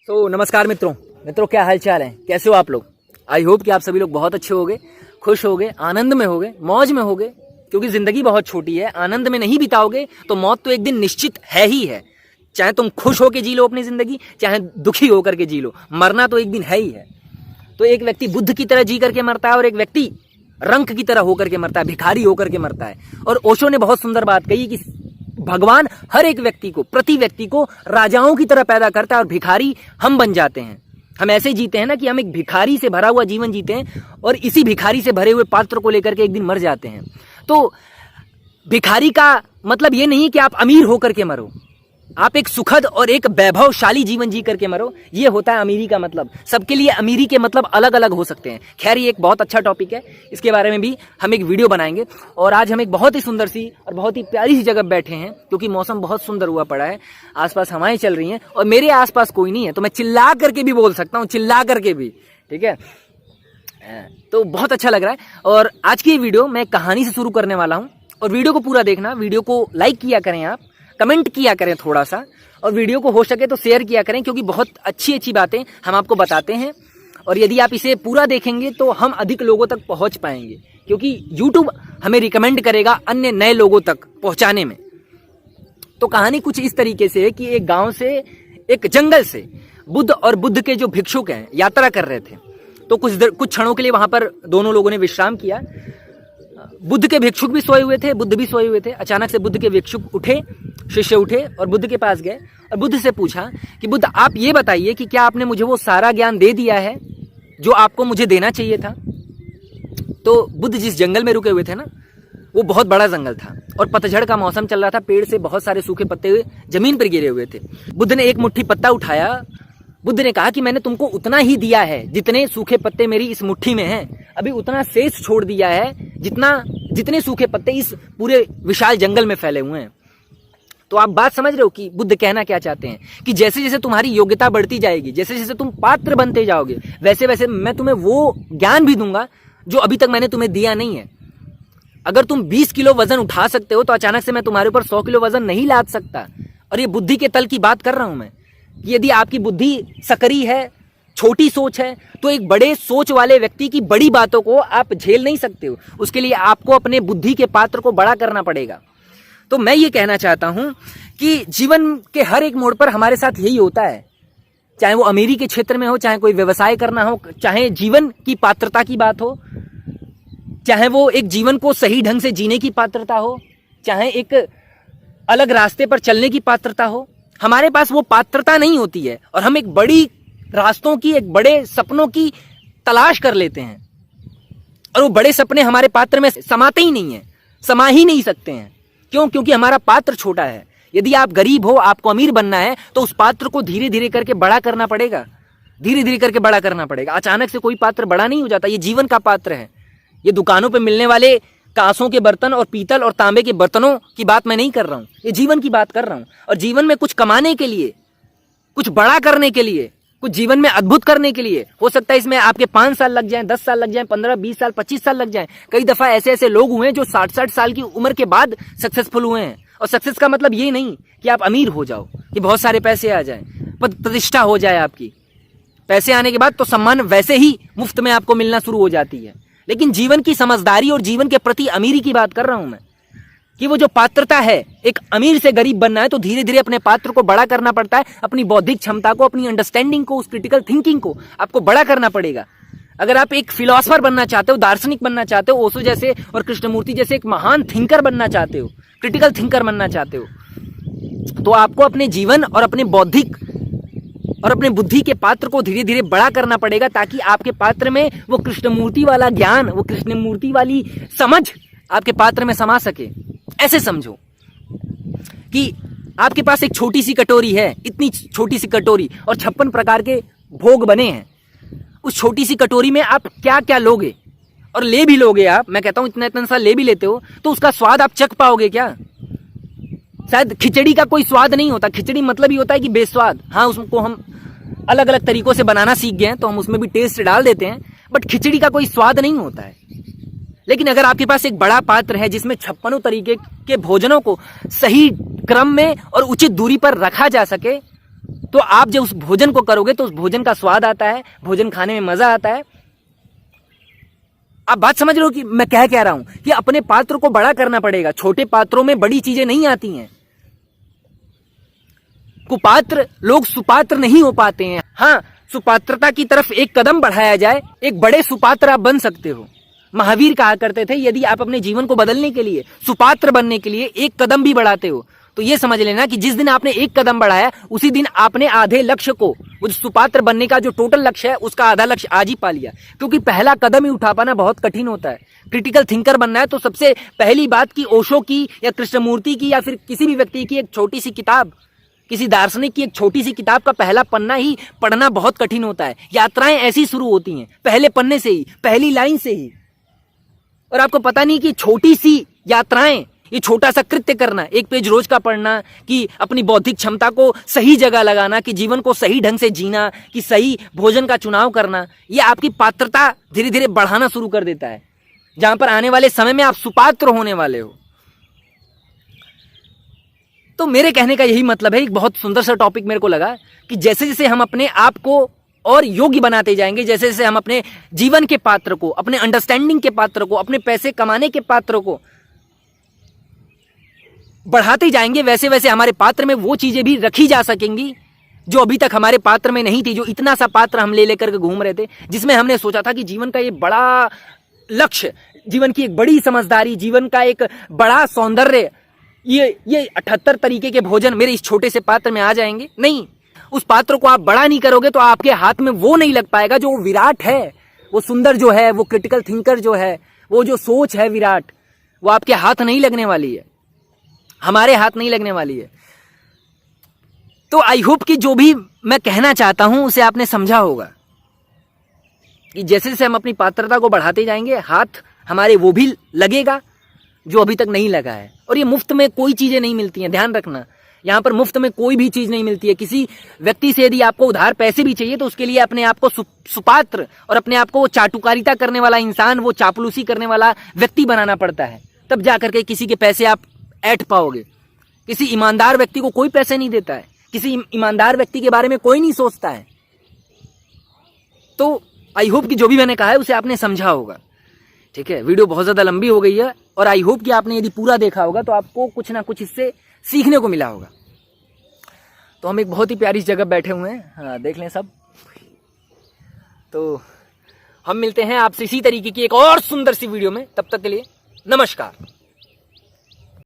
नमस्कार मित्रों क्या हाल चाल है, कैसे हो आप लोग। आई होप कि आप सभी लोग बहुत अच्छे होगे, खुश होगे, आनंद में होगे, मौज में होगे, क्योंकि जिंदगी बहुत छोटी है। आनंद में नहीं बिताओगे तो मौत तो एक दिन निश्चित है ही है। चाहे तुम खुश होकर जी लो अपनी जिंदगी, चाहे दुखी होकर के जी लो, मरना तो एक दिन है ही है। तो एक व्यक्ति बुद्ध की तरह जी करके मरता है और एक व्यक्ति रंक की तरह होकर के मरता है, भिखारी होकर के मरता है। और ओशो ने बहुत सुंदर बात कही कि भगवान हर एक व्यक्ति को, प्रति व्यक्ति को राजाओं की तरह पैदा करता है और भिखारी हम बन जाते हैं। हम ऐसे जीते हैं ना कि हम एक भिखारी से भरा हुआ जीवन जीते हैं और इसी भिखारी से भरे हुए पात्र को लेकर के एक दिन मर जाते हैं। तो भिखारी का मतलब ये नहीं कि आप अमीर होकर के मरो, आप एक सुखद और एक वैभवशाली जीवन जी करके मरो, ये होता है अमीरी का मतलब। सबके लिए अमीरी के मतलब अलग अलग हो सकते हैं। खैर, ये एक बहुत अच्छा टॉपिक है, इसके बारे में भी हम एक वीडियो बनाएंगे। और आज हम एक बहुत ही सुंदर सी और बहुत ही प्यारी सी जगह बैठे हैं, क्योंकि मौसम बहुत सुंदर हुआ पड़ा है, आसपास हवाएं चल रही हैं और मेरे आसपास कोई नहीं है, तो मैं चिल्ला करके भी बोल सकता हूँ, चिल्ला करके भी, ठीक है। तो बहुत अच्छा लग रहा है। और आज की वीडियो मैं कहानी से शुरू करने वाला हूँ, और वीडियो को पूरा देखना, वीडियो को लाइक किया करें, आप कमेंट किया करें थोड़ा सा, और वीडियो को हो सके तो शेयर किया करें, क्योंकि बहुत अच्छी अच्छी बातें हम आपको बताते हैं। और यदि आप इसे पूरा देखेंगे तो हम अधिक लोगों तक पहुंच पाएंगे, क्योंकि YouTube हमें रिकमेंड करेगा अन्य नए लोगों तक पहुंचाने में। तो कहानी कुछ इस तरीके से है कि एक गांव से, एक जंगल से बुद्ध और बुद्ध के जो भिक्षुक हैं यात्रा कर रहे थे। तो कुछ क्षणों के लिए वहां पर दोनों लोगों ने विश्राम किया। बुद्ध के भिक्षुक भी सोए हुए थे, बुद्ध भी सोए हुए थे। अचानक से बुद्ध के भिक्षुक उठे, शिष्य उठे और बुद्ध के पास गए और बुद्ध से पूछा कि बुद्ध, आप ये बताइए कि क्या आपने मुझे वो सारा ज्ञान दे दिया है जो आपको मुझे देना चाहिए था। तो बुद्ध जिस जंगल में रुके हुए थे ना, वो बहुत बड़ा जंगल था और पतझड़ का मौसम चल रहा था। पेड़ से बहुत सारे सूखे पत्ते जमीन पर गिरे हुए थे। बुद्ध ने एक मुट्ठी पत्ता उठाया। बुद्ध ने कहा कि मैंने तुमको उतना ही दिया है जितने सूखे पत्ते मेरी इस मुट्ठी में हैं। अभी उतना शेष छोड़ दिया है जितने सूखे पत्ते इस पूरे विशाल जंगल में फैले हुए हैं। तो आप बात समझ रहे हो कि बुद्ध कहना क्या चाहते हैं, कि जैसे जैसे तुम्हारी योग्यता बढ़ती जाएगी, जैसे जैसे तुम पात्र बनते जाओगे, वैसे वैसे मैं तुम्हें वो ज्ञान भी दूंगा जो अभी तक मैंने तुम्हें दिया नहीं है। अगर तुम 20 किलो वजन उठा सकते हो तो अचानक से मैं तुम्हारे ऊपर 100 किलो वजन नहीं लाद सकता। और ये बुद्धि के तल की बात कर रहा हूं मैं। यदि आपकी बुद्धि सकरी है, छोटी सोच है, तो एक बड़े सोच वाले व्यक्ति की बड़ी बातों को आप झेल नहीं सकते हो। उसके लिए आपको अपने बुद्धि के पात्र को बड़ा करना पड़ेगा। तो मैं ये कहना चाहता हूं कि जीवन के हर एक मोड़ पर हमारे साथ यही होता है, चाहे वो अमीरी के क्षेत्र में हो, चाहे कोई व्यवसाय करना हो, चाहे जीवन की पात्रता की बात हो, चाहे वो एक जीवन को सही ढंग से जीने की पात्रता हो, चाहे एक अलग रास्ते पर चलने की पात्रता हो। हमारे पास वो पात्रता नहीं होती है और हम एक बड़ी रास्तों की, एक बड़े सपनों की तलाश कर लेते हैं, और वो बड़े सपने हमारे पात्र में समाते ही नहीं है, समा ही नहीं सकते हैं। क्यों? क्योंकि हमारा पात्र छोटा है। यदि आप गरीब हो, आपको अमीर बनना है, तो उस पात्र को धीरे धीरे करके बड़ा करना पड़ेगा, धीरे धीरे करके बड़ा करना पड़ेगा। अचानक से कोई पात्र बड़ा नहीं हो जाता। ये जीवन का पात्र है। ये दुकानों पे मिलने वाले कांसों के बर्तन और पीतल और तांबे के बर्तनों की बात मैं नहीं कर रहा हूं, ये जीवन की बात कर रहा हूं। और जीवन में कुछ कमाने के लिए, कुछ बड़ा करने के लिए, कुछ जीवन में अद्भुत करने के लिए, हो सकता है इसमें आपके 5 साल लग जाएं, 10 साल लग जाएं, 15, 20 साल, 25 साल लग जाएं। कई दफा ऐसे ऐसे लोग हुए हैं जो 60-60 साल की उम्र के बाद सक्सेसफुल हुए हैं। और सक्सेस का मतलब ये नहीं कि आप अमीर हो जाओ, कि बहुत सारे पैसे आ जाएं, पद प्रतिष्ठा हो जाए आपकी। पैसे आने के बाद तो सम्मान वैसे ही मुफ्त में आपको मिलना शुरू हो जाती है। लेकिन जीवन की समझदारी और जीवन के प्रति अमीरी की बात कर रहा हूं मैं, कि वो जो पात्रता है, एक अमीर से गरीब बनना है तो धीरे धीरे अपने पात्र को बड़ा करना पड़ता है। अपनी बौद्धिक क्षमता को, अपनी अंडरस्टैंडिंग को, उस क्रिटिकल थिंकिंग को आपको बड़ा करना पड़ेगा। अगर आप एक फिलोसफर बनना चाहते हो, दार्शनिक बनना चाहते हो, ओशो जैसे और कृष्णमूर्ति जैसे एक महान थिंकर बनना चाहते हो, क्रिटिकल थिंकर बनना चाहते हो, तो आपको अपने जीवन और अपने बौद्धिक और अपने बुद्धि के पात्र को धीरे धीरे बड़ा करना पड़ेगा, ताकि आपके पात्र में वो कृष्णमूर्ति वाला ज्ञान, वो कृष्णमूर्ति वाली समझ आपके पात्र में समा सके। ऐसे समझो कि आपके पास एक छोटी सी कटोरी है, इतनी छोटी सी कटोरी, और 56 प्रकार के भोग बने हैं। उस छोटी सी कटोरी में आप क्या क्या लोगे, और ले भी लोगे आप, मैं कहता हूं इतना इतना सा ले भी लेते हो, तो उसका स्वाद आप चख पाओगे क्या? शायद खिचड़ी का कोई स्वाद नहीं होता। खिचड़ी मतलब ही होता है कि बेस्वाद। हाँ, उसको हम अलग अलग तरीकों से बनाना सीख गए हैं, तो हम उसमें भी टेस्ट डाल देते हैं, बट खिचड़ी का कोई स्वाद नहीं होता है। लेकिन अगर आपके पास एक बड़ा पात्र है जिसमें 56 तरीके के भोजनों को सही क्रम में और उचित दूरी पर रखा जा सके, तो आप जब उस भोजन को करोगे तो उस भोजन का स्वाद आता है, भोजन खाने में मजा आता है। आप बात समझ रहे हो कि मैं कह रहा हूं कि अपने पात्र को बड़ा करना पड़ेगा। छोटे पात्रों में बड़ी चीजें नहीं आती हैं। कुपात्र लोग सुपात्र नहीं हो पाते हैं। हाँ, सुपात्रता की तरफ एक कदम बढ़ाया जाए, एक बड़े सुपात्र आप बन सकते हो। महावीर कहा करते थे, यदि आप अपने जीवन को बदलने के लिए, सुपात्र बनने के लिए एक कदम भी बढ़ाते हो, तो ये समझ लेना कि जिस दिन आपने एक कदम बढ़ाया, उसी दिन आपने आधे लक्ष्य को, वो सुपात्र बनने का जो टोटल लक्ष्य है, उसका आधा लक्ष्य आज ही पा लिया। क्योंकि पहला कदम ही उठा पाना बहुत कठिन होता है। क्रिटिकल थिंकर बनना है तो सबसे पहली बात की ओशो की या कृष्णमूर्ति की या फिर किसी भी व्यक्ति की एक छोटी सी किताब, किसी दार्शनिक की एक छोटी सी किताब का पहला पन्ना ही पढ़ना बहुत कठिन होता है। यात्राएं ऐसी शुरू होती हैं, पहले पन्ने से ही, पहली लाइन से ही। और आपको पता नहीं कि छोटी सी यात्राएं, ये छोटा सा कृत्य करना, एक पेज रोज का पढ़ना, कि अपनी बौद्धिक क्षमता को सही जगह लगाना, कि जीवन को सही ढंग से जीना, कि सही भोजन का चुनाव करना, ये आपकी पात्रता धीरे धीरे बढ़ाना शुरू कर देता है, जहां पर आने वाले समय में आप सुपात्र होने वाले हो। तो मेरे कहने का यही मतलब है। एक बहुत सुंदर सा टॉपिक मेरे को लगा कि जैसे जैसे हम अपने आप को और योग्य बनाते जाएंगे, जैसे जैसे हम अपने जीवन के पात्र को, अपने अंडरस्टैंडिंग के पात्र को, अपने पैसे कमाने के पात्र को बढ़ाते जाएंगे, वैसे वैसे हमारे पात्र में वो चीजें भी रखी जा सकेंगी जो अभी तक हमारे पात्र में नहीं थी। जो इतना सा पात्र हम ले लेकर के घूम रहे थे, जिसमें हमने सोचा था कि जीवन का ये बड़ा लक्ष्य, जीवन की एक बड़ी समझदारी, जीवन का एक बड़ा सौंदर्य, ये 78 तरीके के भोजन मेरे इस छोटे से पात्र में आ जाएंगे। नहीं, उस पात्र को आप बड़ा नहीं करोगे तो आपके हाथ में वो नहीं लग पाएगा जो विराट है, वो सुंदर जो है, वो क्रिटिकल थिंकर जो है, वो जो सोच है विराट, वो आपके हाथ नहीं लगने वाली है, हमारे हाथ नहीं लगने वाली है। तो आई होप कि जो भी मैं कहना चाहता हूं उसे आपने समझा होगा कि जैसे जैसे हम अपनी पात्रता को बढ़ाते जाएंगे, हाथ हमारे वो भी लगेगा जो अभी तक नहीं लगा है। और ये मुफ्त में कोई चीजें नहीं मिलती हैं, ध्यान रखना। यहाँ पर मुफ्त में कोई भी चीज नहीं मिलती है। किसी व्यक्ति से यदि आपको उधार पैसे भी चाहिए तो उसके लिए अपने आप को सुपात्र और अपने आप को वो चाटुकारिता करने वाला इंसान, वो चापलूसी करने वाला व्यक्ति बनाना पड़ता है, तब जा करके किसी के पैसे आप ऐंठ पाओगे। किसी ईमानदार व्यक्ति को कोई पैसे नहीं देता है, किसी ईमानदार व्यक्ति के बारे में कोई नहीं सोचता है। तो आई होप कि जो भी मैंने कहा है उसे आपने समझा होगा। ठीक है, वीडियो बहुत ज्यादा लंबी हो गई है और आई होप कि आपने यदि पूरा देखा होगा तो आपको कुछ ना कुछ इससे सीखने को मिला होगा। तो हम एक बहुत ही प्यारी जगह बैठे हुए हैं, हाँ देख लें सब। तो हम मिलते हैं आपसे इसी तरीके की एक और सुंदर सी वीडियो में, तब तक के लिए नमस्कार।